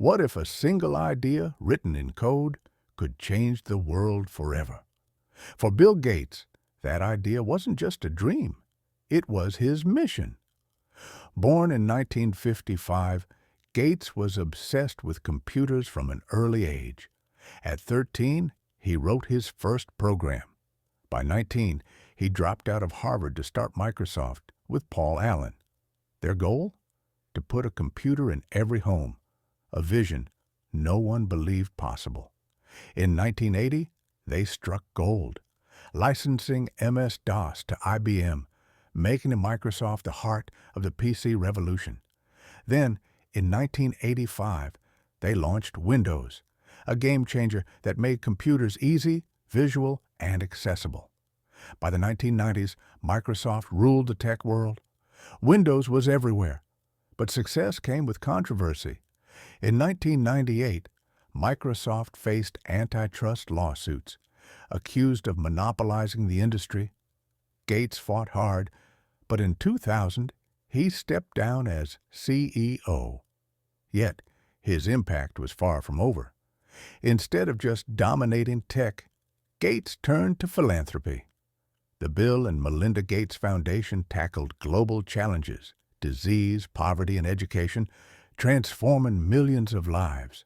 What if a single idea written in code could change the world forever? For Bill Gates, that idea wasn't just a dream. It was his mission. Born in 1955, Gates was obsessed with computers from an early age. At 13, he wrote his first program. By 19, he dropped out of Harvard to start Microsoft with Paul Allen. Their goal? To put a computer in every home, a vision no one believed possible. In 1980, they struck gold, licensing MS-DOS to IBM, making Microsoft the heart of the PC revolution. Then, in 1985, they launched Windows, a game-changer that made computers easy, visual, and accessible. By the 1990s, Microsoft ruled the tech world. Windows was everywhere, but success came with controversy. In 1998, Microsoft faced antitrust lawsuits, accused of monopolizing the industry. Gates fought hard, but in 2000, he stepped down as CEO. Yet, his impact was far from over. Instead of just dominating tech, Gates turned to philanthropy. The Bill and Melinda Gates Foundation tackled global challenges, disease, poverty, and education, transforming millions of lives.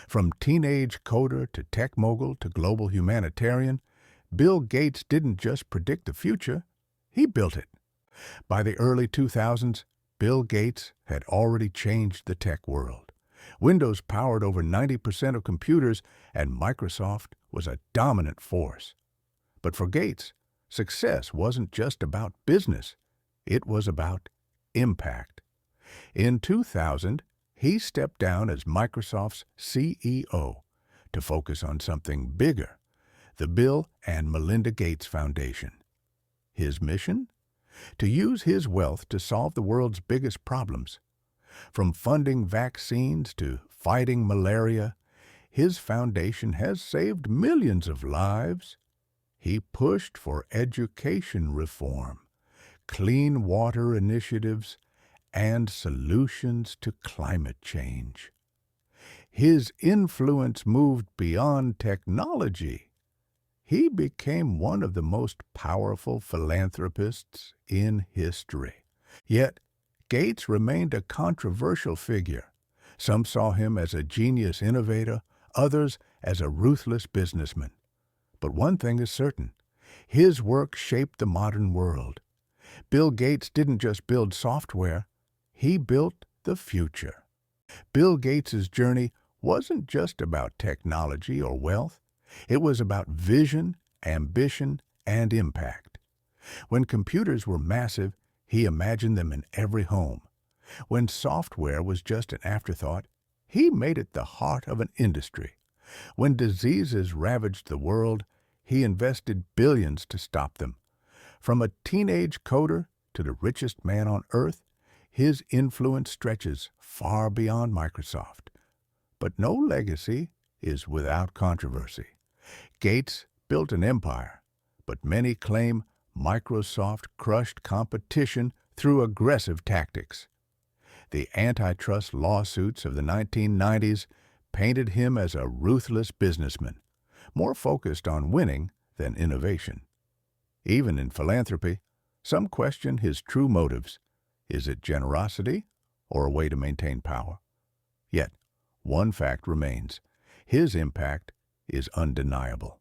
From teenage coder to tech mogul to global humanitarian, Bill Gates didn't just predict the future, he built it. By the early 2000s, Bill Gates had already changed the tech world. Windows powered over 90% of computers, and Microsoft was a dominant force. But for Gates, success wasn't just about business. It was about impact. In 2000, he stepped down as Microsoft's CEO to focus on something bigger, the Bill and Melinda Gates Foundation. His mission? To use his wealth to solve the world's biggest problems. From funding vaccines to fighting malaria, his foundation has saved millions of lives. He pushed for education reform, clean water initiatives, and solutions to climate change. His influence moved beyond technology. He became one of the most powerful philanthropists in history. Yet, Gates remained a controversial figure. Some saw him as a genius innovator, others as a ruthless businessman. But one thing is certain, his work shaped the modern world. Bill Gates didn't just build software, he built the future. Bill Gates' journey wasn't just about technology or wealth. It was about vision, ambition, and impact. When computers were massive, he imagined them in every home. When software was just an afterthought, he made it the heart of an industry. When diseases ravaged the world, he invested billions to stop them. From a teenage coder to the richest man on earth, his influence stretches far beyond Microsoft. But no legacy is without controversy. Gates built an empire, but many claim Microsoft crushed competition through aggressive tactics. The antitrust lawsuits of the 1990s painted him as a ruthless businessman, more focused on winning than innovation. Even in philanthropy, some question his true motives. Is it generosity or a way to maintain power? Yet, one fact remains. His impact is undeniable.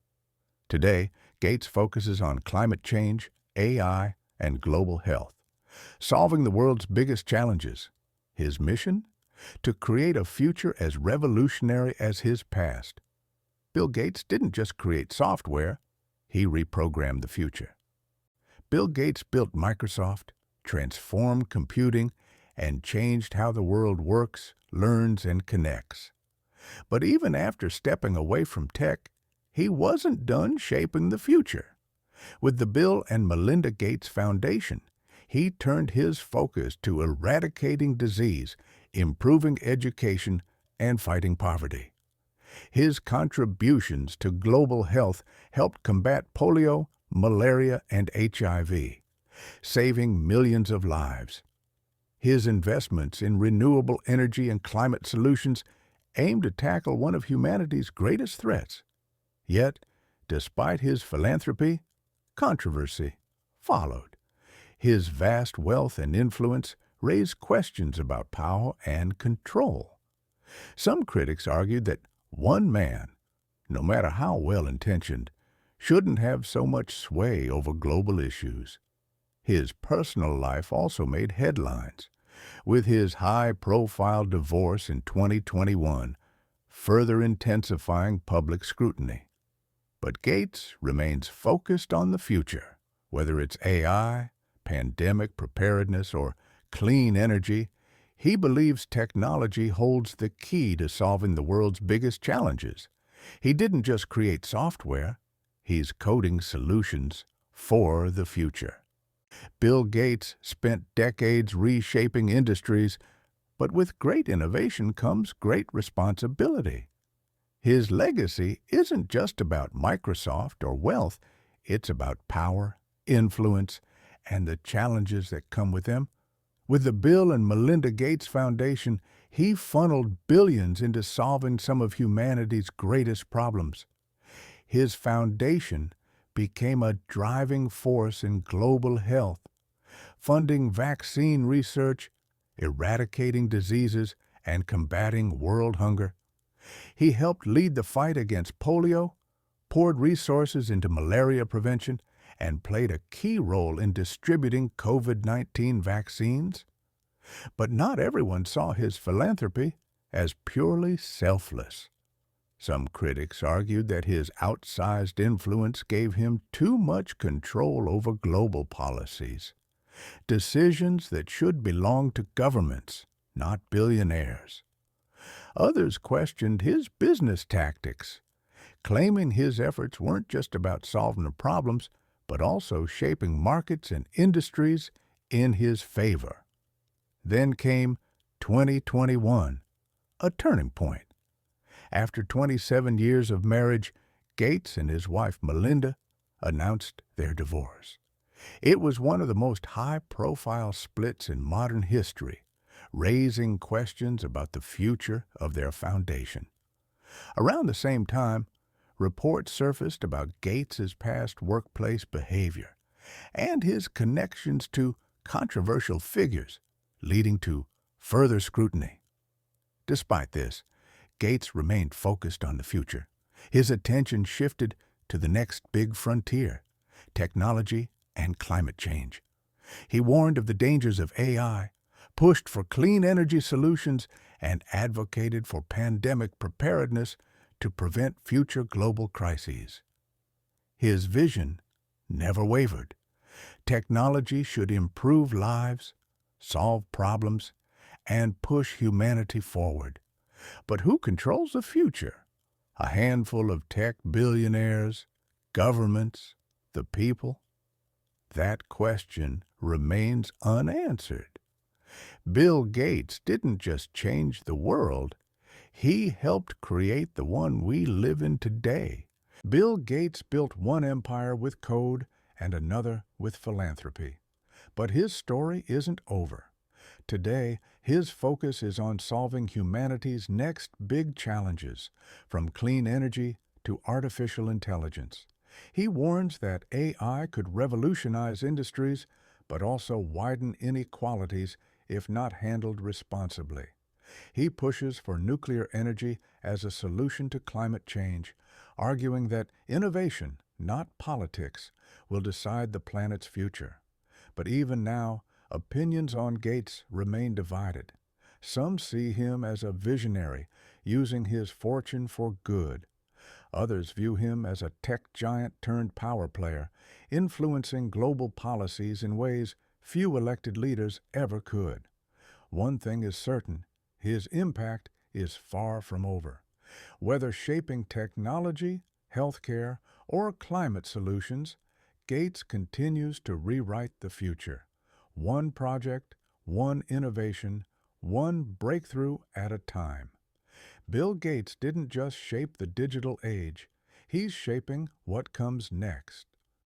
Today, Gates focuses on climate change, AI, and global health, solving the world's biggest challenges. His mission? To create a future as revolutionary as his past. Bill Gates didn't just create software, he reprogrammed the future. Bill Gates built Microsoft, transformed computing, and changed how the world works, learns, and connects. But even after stepping away from tech, he wasn't done shaping the future. With the Bill and Melinda Gates Foundation, he turned his focus to eradicating disease, improving education, and fighting poverty. His contributions to global health helped combat polio, malaria, and HIV, saving millions of lives. His investments in renewable energy and climate solutions aimed to tackle one of humanity's greatest threats. Yet, despite his philanthropy, controversy followed. His vast wealth and influence raised questions about power and control. Some critics argued that one man, no matter how well-intentioned, shouldn't have so much sway over global issues. His personal life also made headlines, with his high-profile divorce in 2021 further intensifying public scrutiny. But Gates remains focused on the future. Whether it's AI, pandemic preparedness, or clean energy, he believes technology holds the key to solving the world's biggest challenges. He didn't just create software, he's coding solutions for the future. Bill Gates spent decades reshaping industries, but with great innovation comes great responsibility. His legacy isn't just about Microsoft or wealth, it's about power, influence, and the challenges that come with them. With the Bill and Melinda Gates Foundation, he funneled billions into solving some of humanity's greatest problems. His foundation became a driving force in global health, funding vaccine research, eradicating diseases, and combating world hunger. He helped lead the fight against polio, poured resources into malaria prevention, and played a key role in distributing COVID-19 vaccines. But not everyone saw his philanthropy as purely selfless. Some critics argued that his outsized influence gave him too much control over global policies, decisions that should belong to governments, not billionaires. Others questioned his business tactics, claiming his efforts weren't just about solving the problems, but also shaping markets and industries in his favor. Then came 2021, a turning point. After 27 years of marriage, Gates and his wife Melinda announced their divorce. It was one of the most high-profile splits in modern history, raising questions about the future of their foundation. Around the same time, reports surfaced about Gates's past workplace behavior and his connections to controversial figures, leading to further scrutiny. Despite this, Gates remained focused on the future. His attention shifted to the next big frontier, technology and climate change. He warned of the dangers of AI, pushed for clean energy solutions, and advocated for pandemic preparedness to prevent future global crises. His vision never wavered. Technology should improve lives, solve problems, and push humanity forward. But who controls the future? A handful of tech billionaires, governments, the people? That question remains unanswered. Bill Gates didn't just change the world, he helped create the one we live in today. Bill Gates built one empire with code and another with philanthropy. But his story isn't over. Today, his focus is on solving humanity's next big challenges, from clean energy to artificial intelligence. He warns that AI could revolutionize industries, but also widen inequalities if not handled responsibly. He pushes for nuclear energy as a solution to climate change, arguing that innovation, not politics, will decide the planet's future. But even now, opinions on Gates remain divided. Some see him as a visionary, using his fortune for good. Others view him as a tech giant turned power player, influencing global policies in ways few elected leaders ever could. One thing is certain, his impact is far from over. Whether shaping technology, healthcare, or climate solutions, Gates continues to rewrite the future. One project, one innovation, one breakthrough at a time. Bill Gates didn't just shape the digital age, he's shaping what comes next.